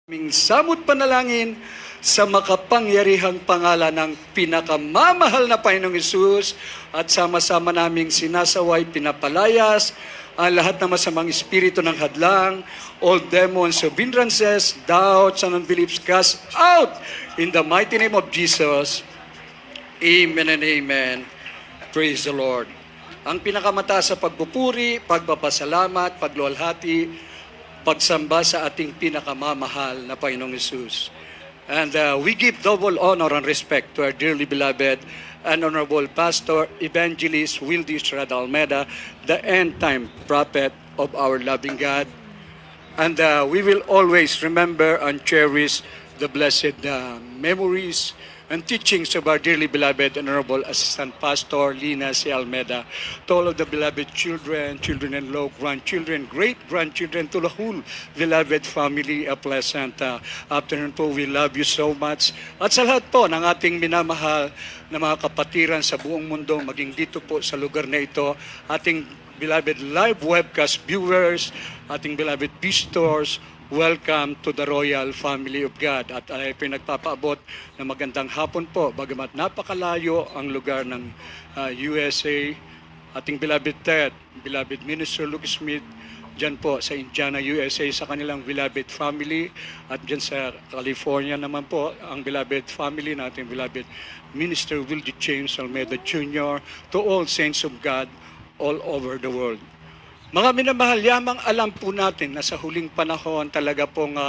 Aming samot panalangin sa makapangyarihang pangalan ng pinakamamahal na Panginoong Hesus at sama-sama naming sinasaway, pinapalayas ang lahat ng masamang espiritu ng hadlang, all demons of hindrances, doubts, and unbeliefs cast out in the mighty name of Jesus. Amen and amen. Praise the Lord. Ang pinakamataas sa pagpupuri, pagpapasalamat, pagluwalhati, pagsamba sa ating pinakamamahal na Panginoong Hesus. And we give double honor and respect to our dearly beloved and honorable Pastor Evangelist Wildy Estrada Almeida, the end-time prophet of our loving God. And we will always remember and cherish the blessed memories and teachings of our dearly beloved and honorable Assistant Pastor Lina C. Almeida, to all of the beloved children, children-in-law, grandchildren, great-grandchildren, to the whole beloved family, a pleasant afternoon po. We love you so much. At sa lahat po ng ating minamahal na mga kapatiran sa buong mundo, maging dito po sa lugar na ito, ating beloved live webcast viewers, ating beloved visitors, welcome to the Royal Family of God. At ay pinagpapaabot na magandang hapon po, bagamat napakalayo ang lugar ng USA. Ating beloved Ted, beloved Minister Luke Smith, dyan po sa Indiana, USA, sa kanilang beloved family. At dyan sa California naman po, ang beloved family natin, beloved Minister Wildy James Almeida Jr., to all saints of God all over the world. Mga minamahal, yamang alam po natin na sa huling panahon talaga pong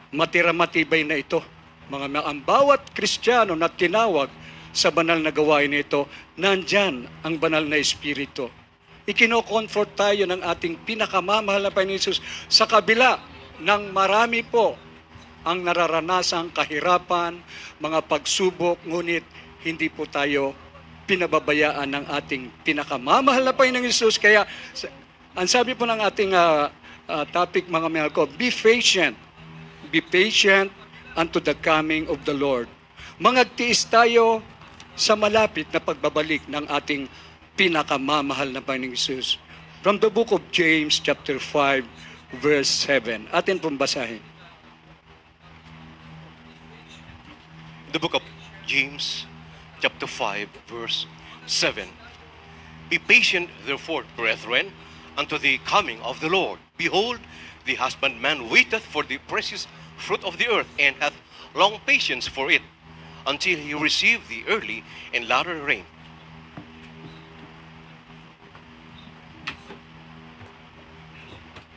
matira-matibay na ito. Ang bawat Kristiyano na tinawag sa banal na gawain nito, nandyan ang banal na Espiritu. Ikino-comfort tayo ng ating pinakamamahal na Panginoon Hesus sa kabila ng marami po ang nararanasang kahirapan, mga pagsubok, ngunit hindi po tayo pinababayaan ng ating pinakamamahal na Panginoong Hesus. Kaya, ang sabi po ng ating topic, mga mahal ko, be patient unto the coming of the Lord. Mangagtiis tayo sa malapit na pagbabalik ng ating pinakamamahal na Panginoong Hesus. From the book of James, chapter 5, verse 7. Atin pong basahin. The book of James, chapter 5, verse 7. Be patient, therefore, brethren, unto the coming of the Lord. Behold, the husbandman waiteth for the precious fruit of the earth, and hath long patience for it, until he receive the early and latter rain.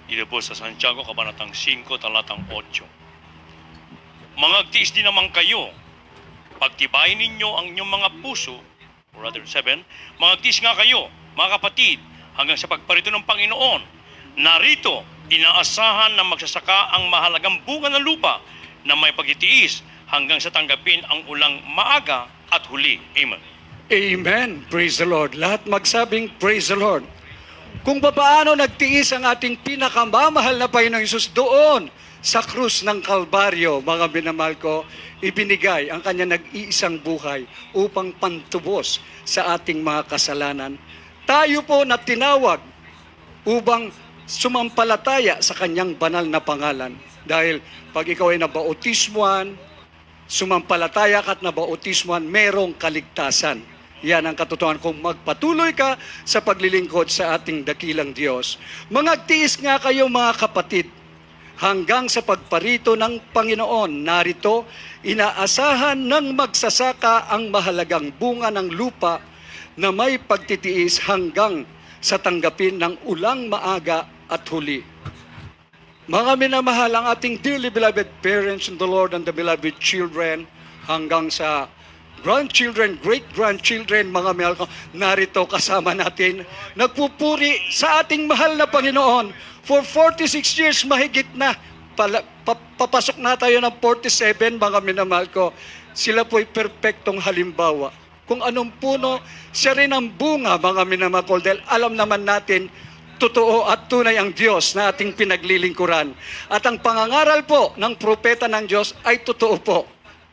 Ito po sa Santiago, Kabanatang 5, talatang 8. Mangagtiis din naman kayo, pagtibayin ninyo ang inyong mga puso, or rather 7, mangagtiis nga kayo, mga kapatid, hanggang sa pagparito ng Panginoon. Narito, inaasahan na magsasaka ang mahalagang bunga ng lupa na may pagtitiis hanggang sa tanggapin ang ulang maaga at huli. Amen. Amen. Praise the Lord. Lahat magsabing praise the Lord. Kung paano nagtiis ang ating pinakamamahal na Panginoong Hesus doon sa krus ng Kalbaryo, mga binamahal ko, ibinigay ang kanya nag-iisang buhay upang pantubos sa ating mga kasalanan. Tayo po na tinawag upang sumampalataya sa kanyang banal na pangalan. Dahil pag ikaw ay nabautismuhan, sumampalataya ka at nabautismuhan, merong kaligtasan. Yan ang katotohanan kung magpatuloy ka sa paglilingkod sa ating dakilang Diyos. Mangagtiis nga kayo, mga kapatid, hanggang sa pagparito ng Panginoon. Narito, inaasahan ng magsasaka ang mahalagang bunga ng lupa na may pagtitiis hanggang sa tanggapin ng ulang maaga at huli. Mga minamahal, ang ating dearly beloved parents in the Lord and the beloved children, hanggang sa grandchildren, great-grandchildren, mga mahal ko, narito kasama natin, nagpupuri sa ating mahal na Panginoon. For 46 years, mahigit na. Papasok na tayo ng 47, mga minamahal ko. Sila po'y perpektong halimbawa. Kung anong puno, siya rin ang bunga, mga minamahal ko. Dahil alam naman natin, totoo at tunay ang Diyos na ating pinaglilingkuran. At ang pangangaral po ng propeta ng Diyos ay totoo po.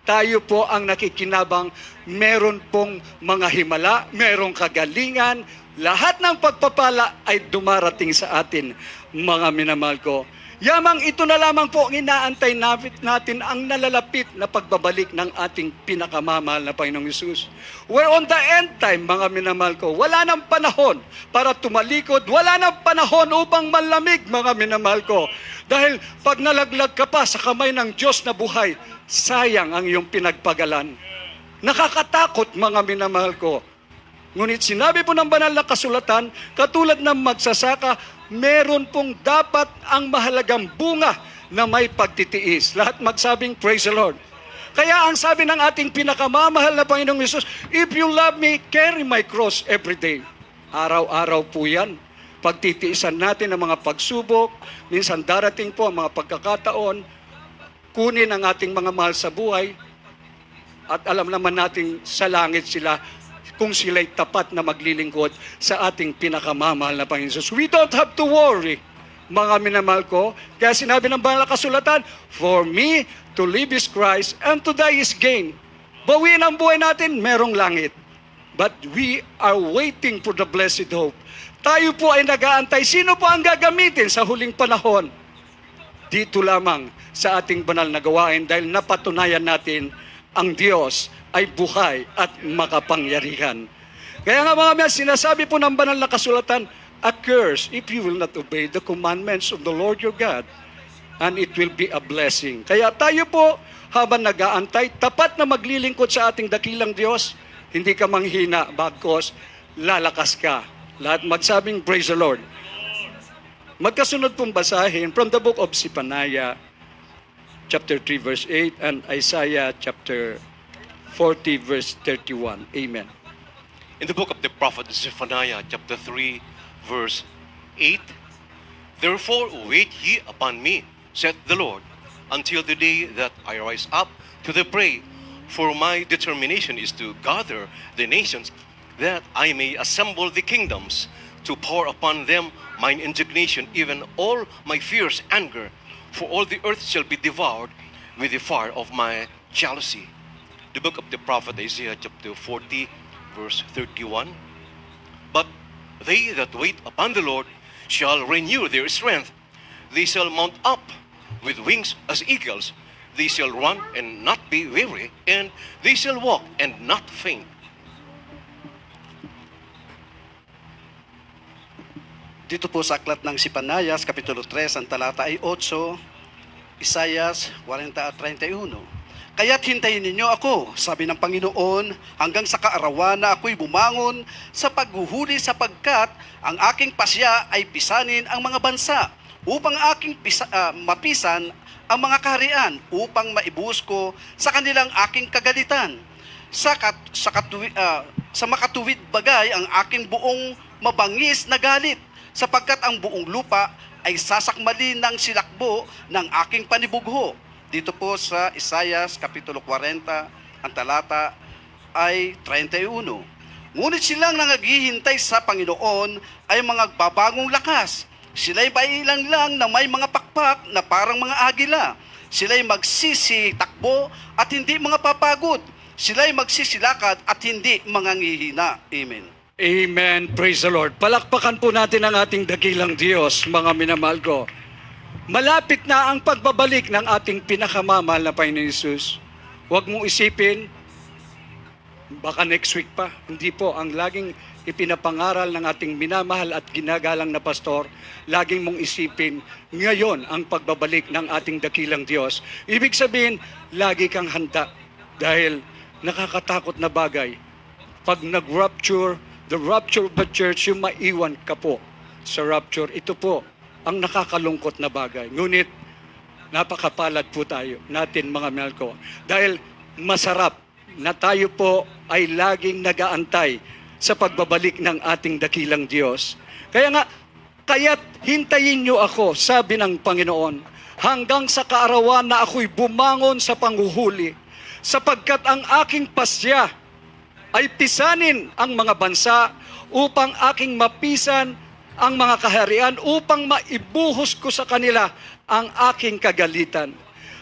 Tayo po ang nakikinabang, meron pong mga himala, merong kagalingan, lahat ng pagpapala ay dumarating sa atin, mga minamahal ko. Yamang ito na lamang po ang inaantay natin ang nalalapit na pagbabalik ng ating pinakamamahal na Panginoong Hesus. We're on the end time, mga minamahal ko. Wala nang panahon para tumalikod. Wala nang panahon upang manlamig, mga minamahal ko. Dahil pag nalaglag ka pa sa kamay ng Diyos na buhay, sayang ang iyong pinagpagalan. Nakakatakot, mga minamahal ko. Ngunit sinabi po ng banal na kasulatan, katulad ng magsasaka, meron pong dapat ang mahalagang bunga na may pagtitiis. Lahat magsabing, praise the Lord. Kaya ang sabi ng ating pinakamamahal na Panginoong Hesus, if you love me, carry my cross every day. Araw-araw po yan. Pagtitiisan natin ang mga pagsubok, minsan darating po ang mga pagkakataon, kunin ang ating mga mahal sa buhay, at alam naman natin sa langit sila kung sila'y tapat na maglilingkod sa ating pinakamamahal na Panginoon Hesus. We don't have to worry, mga minamahal ko. Kaya sinabi ng banal na kasulatan, for me to live is Christ and to die is gain. Bawiin ang buhay natin, merong langit. But we are waiting for the blessed hope. Tayo po ay nag-aantay. Sino po ang gagamitin sa huling panahon? Dito lamang sa ating banal na gawain dahil napatunayan natin ang Diyos ay buhay at makapangyarihan. Kaya nga mga mga sinasabi po ng banal na kasulatan, a curse if you will not obey the commandments of the Lord your God, and it will be a blessing. Kaya tayo po, habang nag-aantay, tapat na maglilingkod sa ating dakilang Diyos, hindi ka manghina, bagkos lalakas ka. Lahat magsabing, praise the Lord. Magkasunod pong basahin from the book of Zephaniah, chapter 3, verse 8, and Isaiah, chapter 40, verse 31. Amen. In the book of the prophet Zephaniah, chapter 3, verse 8, therefore wait ye upon me, saith the Lord, until the day that I rise up to the prey. For my determination is to gather the nations, that I may assemble the kingdoms, to pour upon them mine indignation, even all my fierce anger. For all the earth shall be devoured with the fire of my jealousy. The book of the prophet Isaiah, chapter 40, verse 31. But they that wait upon the Lord shall renew their strength. They shall mount up with wings as eagles. They shall run and not be weary, and they shall walk and not faint. Dito po sa aklat ng Sipanayas, Kapitulo 3, ang talata ay 8, Isayas 40 at 31. Kaya't hintayin ninyo ako, sabi ng Panginoon, hanggang sa kaarawan na ako'y bumangon sa paghuhuli sapagkat ang aking pasya ay pisanin ang mga bansa, upang aking mapisan ang mga kaharian, upang maibuhos ko sa kanilang aking kagalitan. Sa makatuwid bagay ang aking buong mabangis na galit, sapagkat ang buong lupa ay sasakmalin ng silakbo ng aking panibugho. Dito po sa Isayas, Kapitulo 40, ang talata ay 31. Ngunit silang nangaghihintay sa Panginoon ay mga babagong lakas. Sila'y bailang lang na may mga pakpak na parang mga agila. Sila'y magsisitakbo at hindi mga papagod. Sila'y magsisilakad at hindi mangangihina. Amen. Amen. Praise the Lord. Palakpakan po natin ang ating dakilang Diyos, mga minamahal ko. Malapit na ang pagbabalik ng ating pinakamamahal na Panginoon Hesus. Huwag mong isipin, baka next week pa. Hindi po, ang laging ipinapangaral ng ating minamahal at ginagalang na pastor, laging mong isipin, ngayon ang pagbabalik ng ating dakilang Diyos. Ibig sabihin, lagi kang handa dahil nakakatakot na bagay. Pag nag-rapture, the rapture of the church, yung maiwan ka po sa rapture, ito po ang nakakalungkot na bagay. Ngunit, napakapalad po tayo, natin mga mahal ko. Dahil masarap na tayo po ay laging nag-aantay sa pagbabalik ng ating dakilang Diyos. Kaya nga, kaya't hintayin niyo ako, sabi ng Panginoon, hanggang sa kaarawan na ako'y bumangon sa panghuhuli, sapagkat ang aking pasya ay pisanin ang mga bansa upang aking mapisan ang mga kaharian, upang maibuhos ko sa kanila ang aking kagalitan.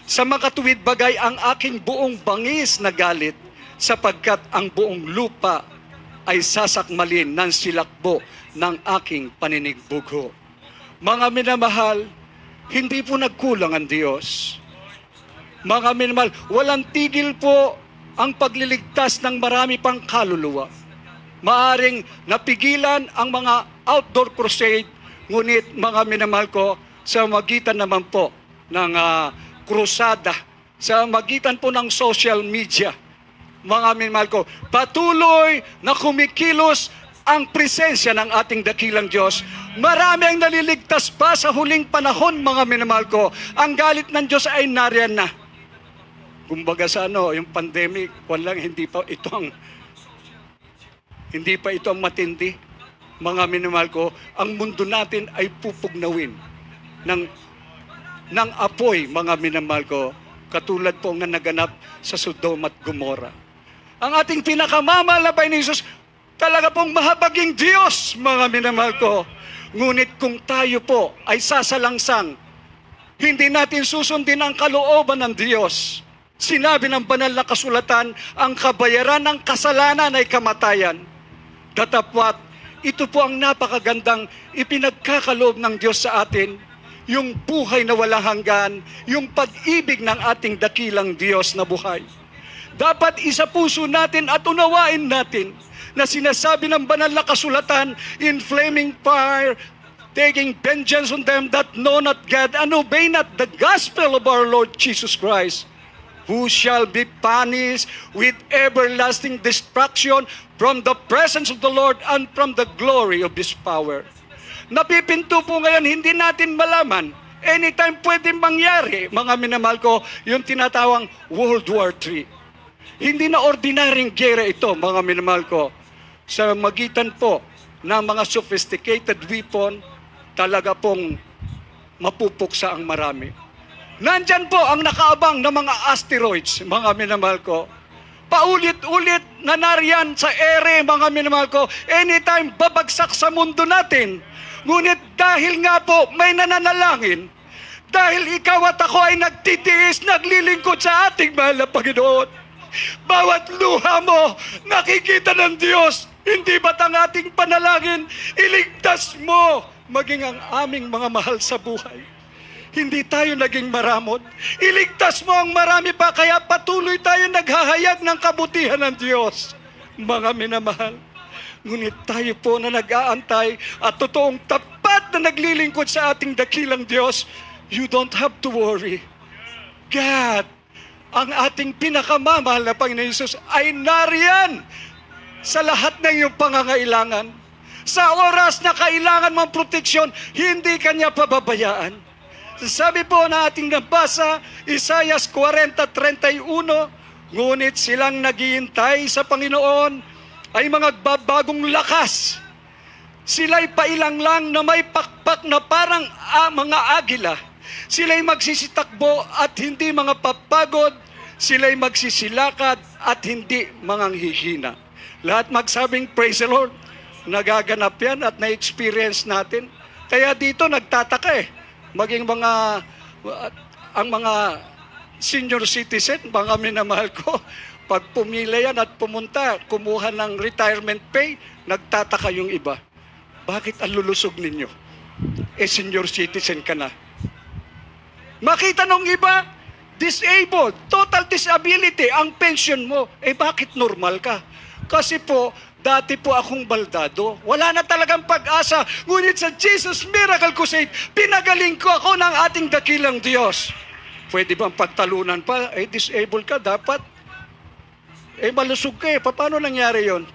Sa makatuwid bagay ang aking buong bangis na galit, sapagkat ang buong lupa ay sasakmalin ng silakbo ng aking paninigbugho. Mga minamahal, hindi po nagkulang ang Diyos. Mga minamahal, walang tigil po ang pagliligtas ng marami pang kaluluwa. Maaring napigilan ang mga outdoor crusade, ngunit mga minamahal ko, sa magitan naman po ng krusada, sa magitan po ng social media, mga minamahal ko, patuloy na kumikilos ang presensya ng ating dakilang Diyos. Marami ang naliligtas pa sa huling panahon, mga minamahal ko. Ang galit ng Diyos ay nariyan na. Kumbaga sa yung pandemic, hindi pa ito ang matindi. Mga minamahal ko, ang mundo natin ay pupugnawin ng apoy, mga minamahal ko, katulad po ng naganap sa Sodom at Gomora. Ang ating pinakamamahal na Panginoon Jesus, talaga pong mahabaging Diyos, mga minamahal ko. Ngunit kung tayo po ay sasalangsang, hindi natin susundin ang kalooban ng Diyos. Sinabi ng banal na kasulatan, ang kabayaran ng kasalanan ay kamatayan. Datapwat, ito po ang napakagandang ipinagkakaloob ng Diyos sa atin, yung buhay na walang hanggan, yung pag-ibig ng ating dakilang Diyos na buhay. Dapat isa puso natin at unawain natin na sinasabi ng banal na kasulatan, in flaming fire, taking vengeance on them that know not God and obey not the gospel of our Lord Jesus Christ, who shall be punished with everlasting destruction from the presence of the Lord and from the glory of His power. Napipinto po ngayon, hindi natin malaman. Anytime pwedeng mangyari, mga minamahal ko, yung tinatawang World War III. Hindi na ordinaryong gera ito, mga minamahal ko. Sa magitan po ng mga sophisticated weapon, talaga pong mapupuksa ang marami. Nandyan po ang nakaabang ng mga asteroids, mga minamahal ko. Paulit-ulit na nariyan sa ere, mga minamahal ko. Anytime babagsak sa mundo natin. Ngunit dahil nga po may nananalangin, dahil ikaw at ako ay nagtitiis, naglilingkod sa ating mahal na Panginoon. Bawat luha mo, nakikita ng Diyos. Hindi ba't ang ating panalangin, iligtas mo, maging ang aming mga mahal sa buhay. Hindi tayo naging maramot. Iligtas mo ang marami pa, kaya patuloy tayo naghahayag ng kabutihan ng Diyos. Mga minamahal, ngunit tayo po na nag-aantay at totoong tapat na naglilingkod sa ating dakilang Diyos, you don't have to worry. God, ang ating pinakamamahal na Panginoon Jesus ay nariyan sa lahat ng iyong pangangailangan. Sa oras na kailangan mong proteksyon, hindi kanya pababayaan. Sabi po na ating nabasa, Isaiah 40:31, ngunit silang naghihintay sa Panginoon ay mga bagong lakas. Sila'y pailang lang na may pakpak na parang mga agila. Sila'y magsisitakbo at hindi mga papagod. Sila'y magsisilakad at hindi manganghihina. Lahat magsabing praise the Lord. Nagaganap yan at na-experience natin. Kaya dito nagtataka maging ang mga senior citizen, mga minamahal ko, pag pumila yan at pumunta, kumuha ng retirement pay, nagtataka yung iba. Bakit ang lulusog ninyo? Senior citizen ka na. Makita nung iba, disabled, total disability, ang pension mo, bakit normal ka? Kasi po, dati po akong baldado. Wala na talagang pag-asa. Ngunit sa Jesus Miracle Crusade, pinagaling ko ako ng ating dakilang Diyos. Pwede bang pagtalunan pa? Disabled ka, dapat. Malusog ka Paano nangyari yon?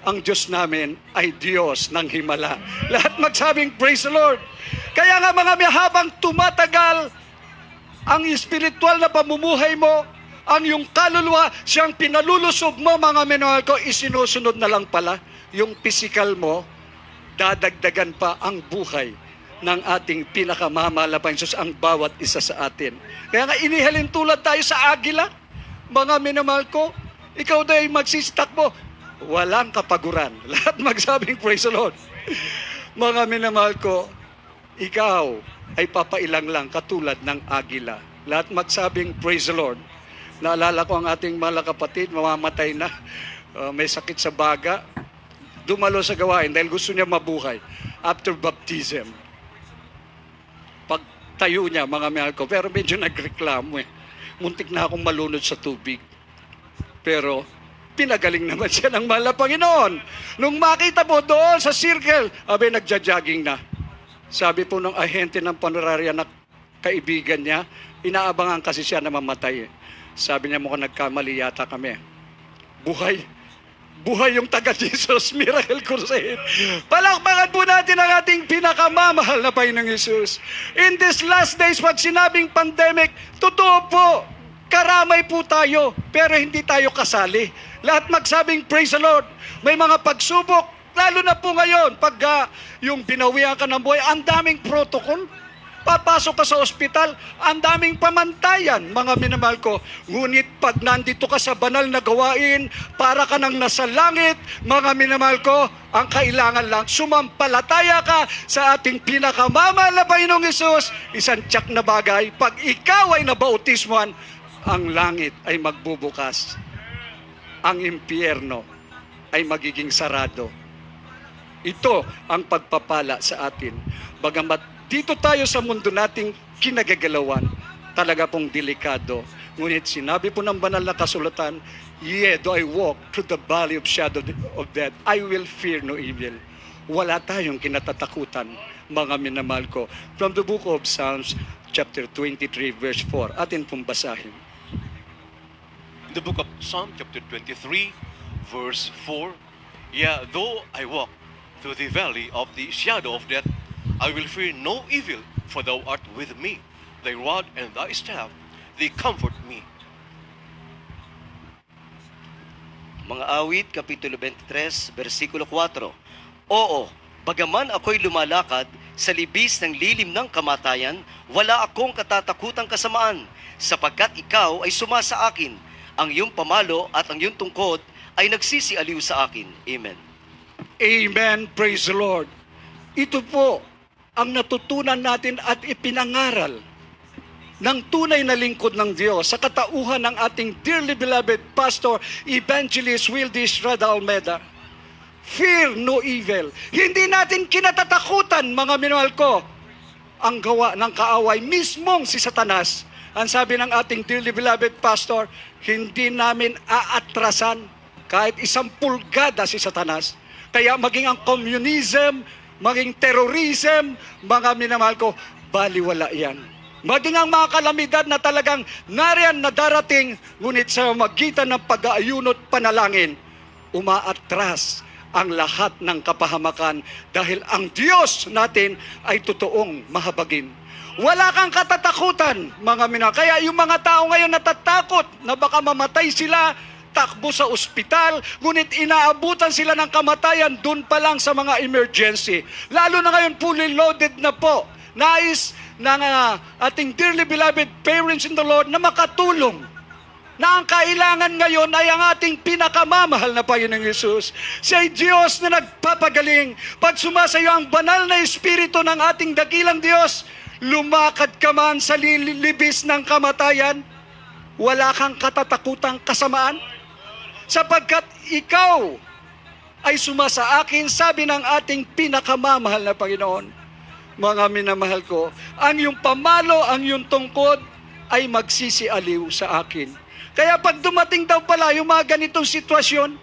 Ang Diyos namin ay Diyos ng himala. Lahat magsabing, praise the Lord. Kaya nga mga habang tumatagal ang espiritual na pamumuhay mo, ang iyong kaluluwa, siyang pinalulusob mo, mga minamahal ko, isinusunod na lang pala. Yung physical mo, dadagdagan pa ang buhay ng ating pinakamamahal na Panginoon, ang bawat isa sa atin. Kaya nga inihalin tulad tayo sa agila, mga minamahal ko, ikaw daw ay magsistakbo, walang kapaguran. Lahat magsabing praise the Lord. Mga minamahal ko, ikaw ay papailang lang katulad ng agila. Lahat magsabing praise the Lord. Naalala ko ang ating mga kapatid, mamamatay na, may sakit sa baga, dumalo sa gawain dahil gusto niya mabuhay after baptism. Pag tayo niya, mga mahal ko. Pero medyo nagreklamo eh. Muntik na akong malunod sa tubig. Pero pinagaling naman siya ng mahal na Panginoon. Nung makita po doon sa circle, nagja-jogging na. Sabi po ng ahente ng panorarya na kaibigan niya, inaabangan kasi siya na mamatay. Sabi niya, mukhang nagkamali yata kami. Buhay. Buhay yung taga-Jesus Miracle Crusade. Palakpakan po natin ang ating pinakamamahal na Panginoong Jesus. In these last days, pag sinabing pandemic, totoo po, karamay po tayo, pero hindi tayo kasali. Lahat magsabing praise the Lord. May mga pagsubok, lalo na po ngayon, pag yung binawian ka ng buhay, ang daming protocol. Papasok ka sa ospital, ang daming pamantayan, mga minamahal ko. Ngunit pag nandito ka sa banal na gawain, para ka nang nasa langit, mga minamahal ko, ang kailangan lang, sumampalataya ka sa ating pinakamamahal na Panginoong Hesus. Isang tiyak na bagay, pag ikaw ay nabautismuhan, ang langit ay magbubukas. Ang impyerno ay magiging sarado. Ito ang pagpapala sa atin. Bagamat dito tayo sa mundo nating kinagagalawan, talaga pong delikado. Ngunit sinabi po ng banal na kasulatan, yea, though I walk through the valley of shadow of death, I will fear no evil. Wala tayong kinatatakutan, mga minamahal ko. From the book of Psalms, chapter 23, verse 4. Atin pong basahin. The book of Psalm chapter 23, verse 4. Yeah, though I walk through the valley of the shadow of death, I will fear no evil, for thou art with me. Thy rod and thy staff, they comfort me. Mga awit, Kapitulo 23, versikulo 4. Oo, bagaman ako'y lumalakad sa libis ng lilim ng kamatayan, wala akong katatakutang kasamaan, sapagkat ikaw ay sumasa akin. Ang iyong pamalo at ang iyong tungkod ay nagsisialiw sa akin. Amen. Amen. Praise the Lord. Ito po ang natutunan natin at ipinangaral ng tunay na lingkod ng Diyos sa katauhan ng ating dearly beloved Pastor Evangelist Wildes Rada Almeida. Fear no evil. Hindi natin kinatatakutan, mga minahal ko, ang gawa ng kaaway, mismong si Satanas. Ang sabi ng ating dearly beloved Pastor, hindi namin aatrasan kahit 1 pulgada si Satanas. Kaya maging ang communism, maging terrorism, mga minamahal ko, baliwala yan. Maging ang mga kalamidad na talagang nariyan na darating, ngunit sa magitan ng pag-aayunot panalangin, umaatras ang lahat ng kapahamakan dahil ang Diyos natin ay totoong mahabagin. Wala kang katatakutan, mga minamahal. Kaya yung mga tao ngayon natatakot na baka mamatay sila, takbo sa ospital, ngunit inaabutan sila ng kamatayan dun pa lang sa mga emergency. Lalo na ngayon, fully loaded na po. Nais ng ating dearly beloved parents in the Lord na makatulong. Na ang kailangan ngayon ay ang ating pinakamamahal na Panginoong Hesus. Siya ay Diyos na nagpapagaling. Pag sumasayo ang banal na Espiritu ng ating dakilang Diyos, lumakad ka man sa libis ng kamatayan, wala kang katatakutang kasamaan. Sapagkat ikaw ay sumasa akin, sabi ng ating pinakamamahal na Panginoon. Mga minamahal ko, ang iyong pamalo, ang iyong tungkod ay magsisialiw sa akin. Kaya pag dumating daw pala yung mga ganitong sitwasyon,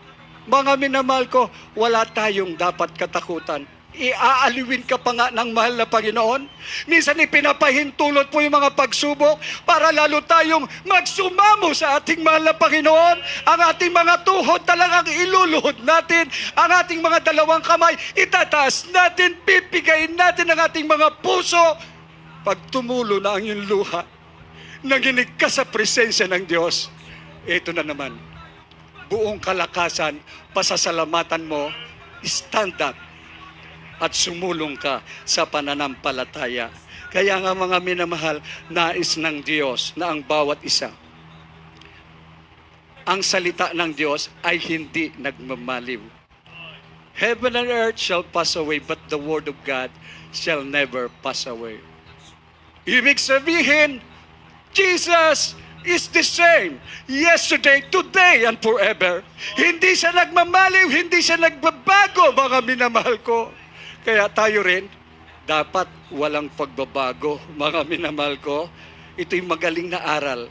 mga minamahal ko, wala tayong dapat katakutan. Iaaliwin ka pa nga ng mahal na Panginoon. Minsan ipinapahintulot po yung mga pagsubok para lalo tayong magsumamo sa ating mahal na Panginoon. Ang ating mga tuhod talagang iluluhod natin. Ang ating mga dalawang kamay itataas natin, pipigayin natin ang ating mga puso. Pag tumulo na ang iyong luha, nanginig ka sa presensya ng Diyos, ito na naman, buong kalakasan, pasasalamatan mo, stand up at sumulong ka sa pananampalataya. Kaya nga mga minamahal, nais ng Diyos na ang bawat isa, ang salita ng Diyos ay hindi nagmamaliw. Heaven and earth shall pass away, but the word of God shall never pass away. Ibig sabihin, Jesus is the same yesterday, today, and forever. Hindi siya nagmamaliw, hindi siya nagbabago, mga minamahal ko. Kaya tayo rin, dapat walang pagbabago, mga minamahal ko. Ito'y magaling na aral.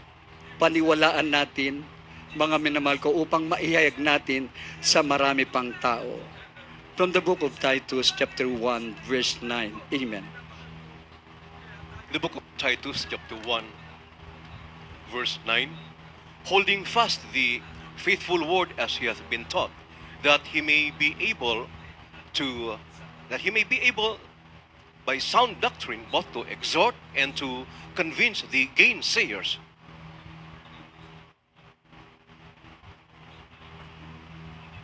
Paniwalaan natin, mga minamahal ko, upang maihayag natin sa marami pang tao. From the book of Titus, chapter 1, verse 9. Amen. The book of Titus, chapter 1, verse 9, holding fast the faithful word as he hath been taught, that he may be able by sound doctrine both to exhort and to convince the gainsayers.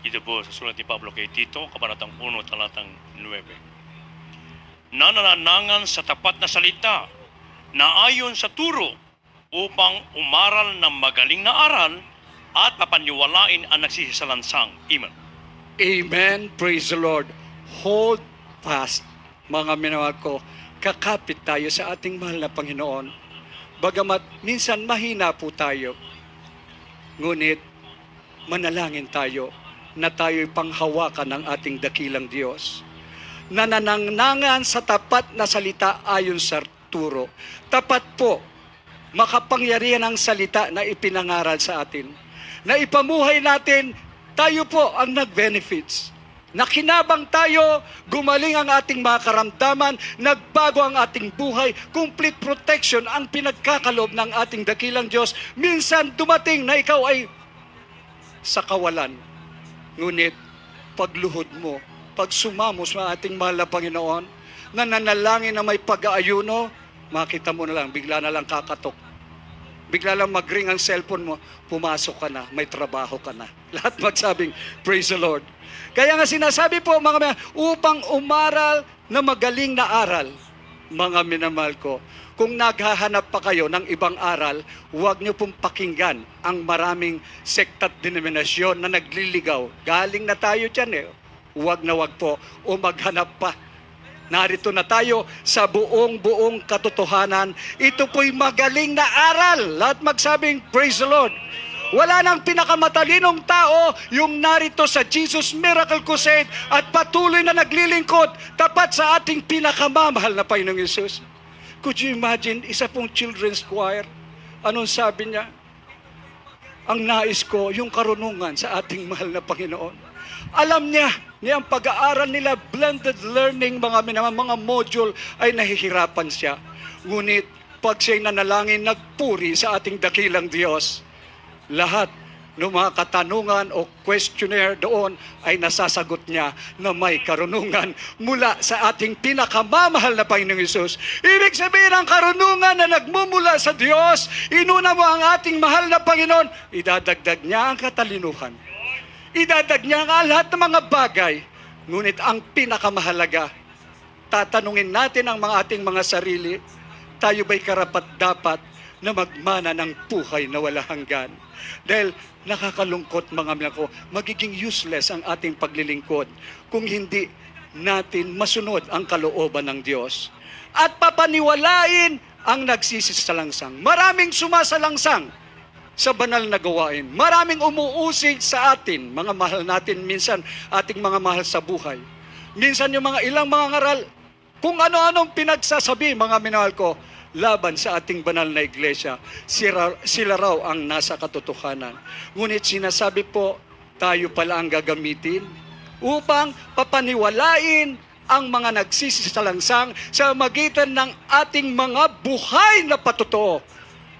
Ito po sa sulat ni Pablo kay Tito, kabanatang 1, talatang 9. Nanananangan sa tapat na salita na ayon sa turo upang umaral ng magaling na aral at papaniwalain ang nagsisalansang. Amen. Amen. Praise the Lord. Hold fast, mga minamahal ko. Kakapit tayo sa ating mahal na Panginoon. Bagamat minsan mahina po tayo, ngunit manalangin tayo na tayo'y panghawakan ng ating dakilang Diyos. Nananangan sa tapat na salita ayon sa turo. Tapat po, makapangyarihan ang salita na ipinangaral sa atin. Na ipamuhay natin, tayo po ang nag-benefits. Nakinabang tayo, gumaling ang ating mga karamdaman, nagbago ang ating buhay, complete protection ang pinagkakalob ng ating dakilang Diyos. Minsan dumating na ikaw ay sa kawalan. Ngunit pagluhod mo, pag sumamos sa ating mahal na Panginoon, na nanalangin na may pag-aayuno, makita mo na lang, bigla na lang kakatok. Bigla lang mag-ring ang cellphone mo, pumasok ka na, may trabaho ka na. Lahat magsabing, praise the Lord. Kaya nga sinasabi po, mga upang umaral na magaling na aral, mga minamahal ko, kung naghahanap pa kayo ng ibang aral, huwag niyo pong pakinggan ang maraming sekta at denominasyon na nagliligaw. Galing na tayo dyan eh. Huwag na huwag po o maghanap pa. Narito na tayo sa buong katotohanan. Ito po'y magaling na aral. Lahat magsabing, praise the Lord. Wala nang pinakamatalinong tao yung narito sa Jesus Miracle Crusade at patuloy na naglilingkod tapat sa ating pinakamamahal na Panginoong Yesus. Could you imagine, isa pong children's choir? Anong sabi niya? Ang nais ko, yung karunungan sa ating mahal na Panginoon. Alam niya ang pag-aaral nila, blended learning, mga module, ay nahihirapan siya. Ngunit, pag siya'y nanalangin, nagpuri sa ating dakilang Diyos, lahat ng mga katanungan o questionnaire doon ay nasasagot niya na may karunungan mula sa ating pinakamamahal na Panginoong Hesus. Ibig sabihin ang karunungan na nagmumula sa Diyos, inuna mo ang ating mahal na Panginoon, idadagdag niya ang katalinuhan. Idadagdag niya ang lahat ng mga bagay. Ngunit ang pinakamahalaga, tatanungin natin ang mga ating mga sarili, tayo ba'y karapat-dapat na magmana ng buhay na wala hanggan? Dahil nakakalungkot mga ko, magiging useless ang ating paglilingkod kung hindi natin masunod ang kalooban ng Diyos. At papaniwalain ang nagsisisalangsang. Maraming sumasalangsang sa banal na gawain. Maraming umuusig sa atin, mga mahal natin, minsan ating mga mahal sa buhay. Minsan yung mga ilang mga ngaral, kung ano-anong pinagsasabi, mga minahal ko, laban sa ating banal na iglesia, sila raw ang nasa katotohanan. Ngunit sinasabi po, tayo pala ang gagamitin upang papaniwalain ang mga nagsisisalangsang sa magitan ng ating mga buhay na patotoo.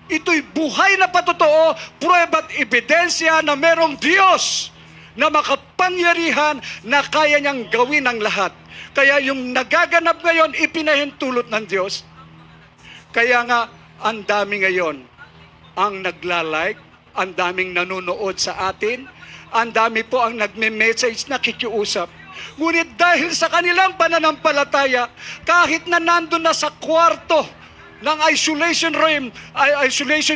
Ito'y buhay na patotoo, prueba at ebidensya na merong Diyos na makapangyarihan na kaya niyang gawin ang lahat. Kaya yung nagaganap ngayon, ipinahintulot ng Diyos. Kaya nga, ang dami ngayon ang nagla-like, ang daming nanonood sa atin, ang dami po ang nagme-message, nakikiusap. Ngunit dahil sa kanilang pananampalataya, kahit na nandun na sa kwarto ng isolation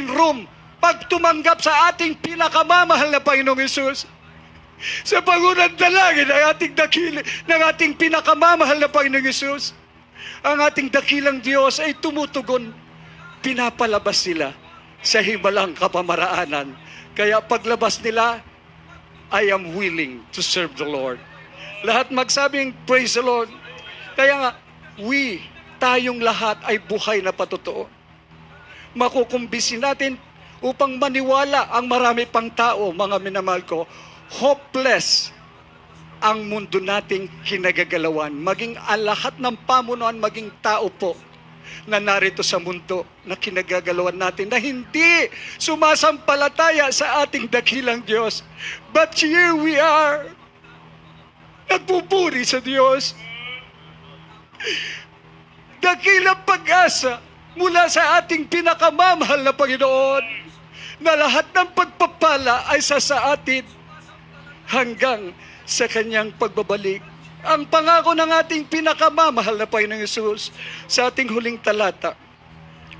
room, pag tumanggap sa ating pinakamamahal na Panginoong Hesus, sa pangunang dalangin ng ating pinakamamahal na Panginoong Hesus, ang ating dakilang Diyos ay tumutugon. Pinapalabas sila sa himalang kapamaraanan. Kaya paglabas nila, I am willing to serve the Lord. Lahat magsabing, praise the Lord. Kaya nga, tayong lahat ay buhay na patotoo. Makukumbisi natin upang maniwala ang marami pang tao, mga minamahal ko, hopeless ang mundo nating kinagagalawan. Maging ang lahat ng pamunuan, maging tao po na narito sa mundo na kinagagalawan natin na hindi sumasampalataya sa ating dakilang Diyos. But here we are, nagpupuri sa Diyos. Dakilang pag-asa mula sa ating pinakamamahal na Panginoon na lahat ng pagpapala ay sa atin hanggang sa kanyang pagbabalik. Ang pangako ng ating pinakamamahal na Panginoong Hesus sa ating huling talata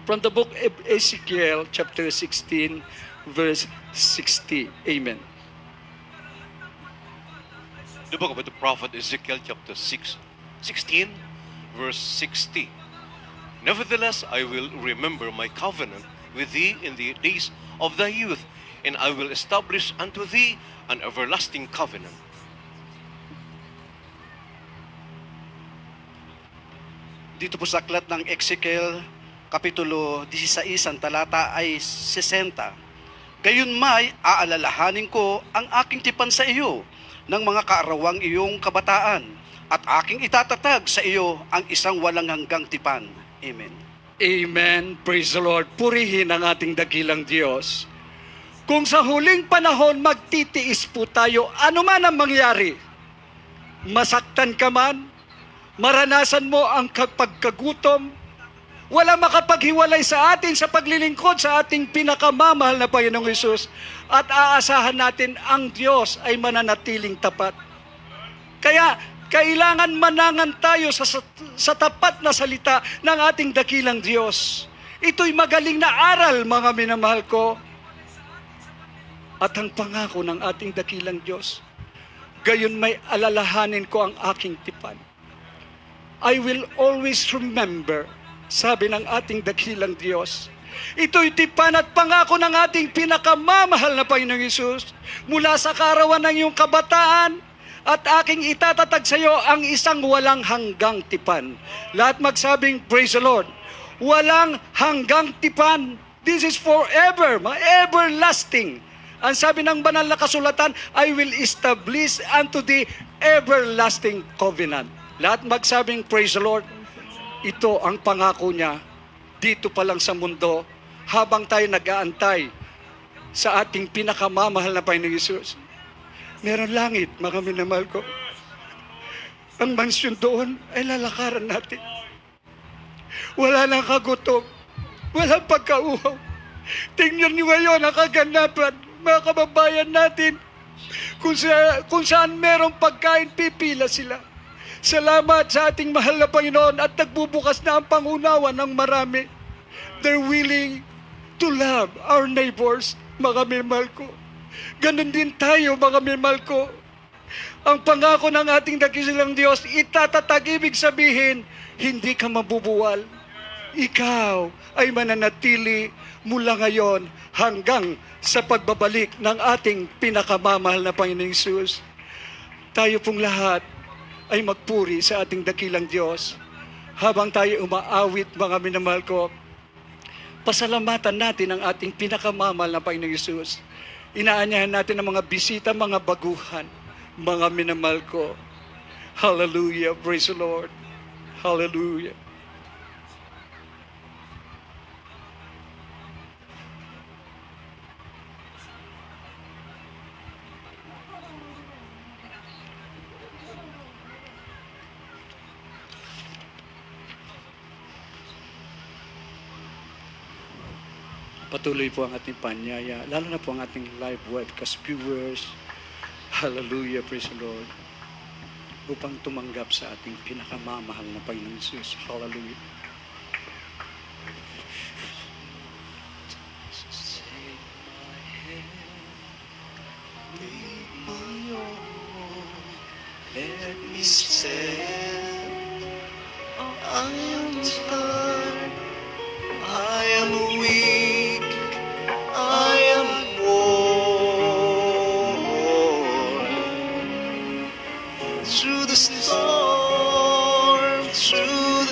from the book of Ezekiel chapter 16 verse 60. Amen. The book of the prophet Ezekiel chapter 16 verse 60. Nevertheless, I will remember my covenant with thee in the days of thy youth, and I will establish unto thee an everlasting covenant. Dito po sa aklat ng Ezekiel, Kapitulo 16, ang talata ay 60. Gayunmay, aalalahanin ko ang aking tipan sa iyo ng mga kaarawang iyong kabataan, at aking itatatag sa iyo ang isang walang hanggang tipan. Amen. Amen. Praise the Lord. Purihin ang ating dakilang Diyos. Kung sa huling panahon magtitiis po tayo, ano man ang mangyari, masaktan ka man, maranasan mo ang pagkagutom, wala makapaghiwalay sa atin sa paglilingkod sa ating pinakamamahal na Panginoong Hesus, at aasahan natin ang Diyos ay mananatiling tapat. Kaya kailangan manangan tayo sa tapat na salita ng ating dakilang Diyos. Ito'y magaling na aral, mga minamahal ko. At ang pangako ng ating dakilang Diyos, gayon may alalahanin ko ang aking tipan. I will always remember, sabi ng ating dakilang Diyos. Ito'y tipan at pangako ng ating pinakamamahal na Panginoong Hesus mula sa kaarawan ng iyong kabataan, at aking itatatag sa iyo ang isang walang hanggang tipan. Lahat magsabing, praise the Lord. Walang hanggang tipan. This is forever, everlasting. Ang sabi ng banal na kasulatan, I will establish unto the everlasting covenant. Lahat magsabing, praise the Lord. Ito ang pangako niya dito pa lang sa mundo habang tayo nag-aantay sa ating pinakamamahal na Panginoong Hesus. Meron langit, mga minamahal ko. Ang mansyon doon ay lalakaran natin. Wala nang kagutom, walang pagkauhaw. Tingnan niyo ngayon ang kaganapan, mga kababayan natin. Kung saan merong pagkain, pipila sila. Salamat sa ating mahal na Panginoon at nagbubukas na ang pangunawa ng marami. They're willing to love our neighbors, mga minamahal ko. Ganon din tayo, mga minamahal ko. Ang pangako ng ating dakilang Diyos, itatatag, ibig sabihin, hindi ka mabubuwal. Ikaw ay mananatili mula ngayon hanggang sa pagbabalik ng ating pinakamamahal na Panginoong Hesus. Tayo pong lahat ay magpuri sa ating dakilang Diyos. Habang tayo umaawit, mga minamahal ko, pasalamatan natin ang ating pinakamamahal na Panginoong Hesus. Inaanyahan natin ang mga bisita, mga baguhan, mga minamahal ko. Hallelujah, praise the Lord. Hallelujah. Patuloy po ang ating panyaya, lalo na po ang ating live webcast viewers. Hallelujah, praise the Lord. Upang tumanggap sa ating pinakamamahal na Panginoong Hesus. Hallelujah. Let me stand. I am tired. I am weak. I am worn. Through the storm, through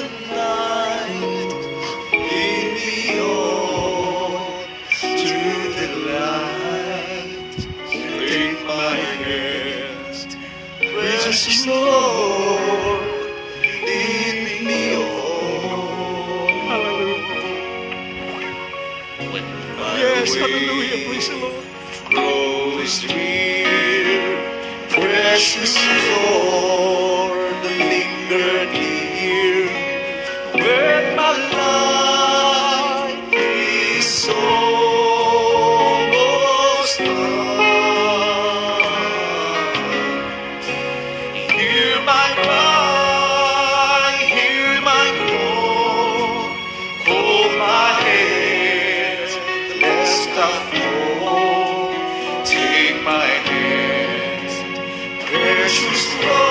Precious Lord, lead me on. When my Yes, way hallelujah. Praise the Lord. grows drear, precious Lord, linger near. When my life is almost done, hear my cry, hear my call, hold my hand, lest I fall. Take my hand, precious Lord.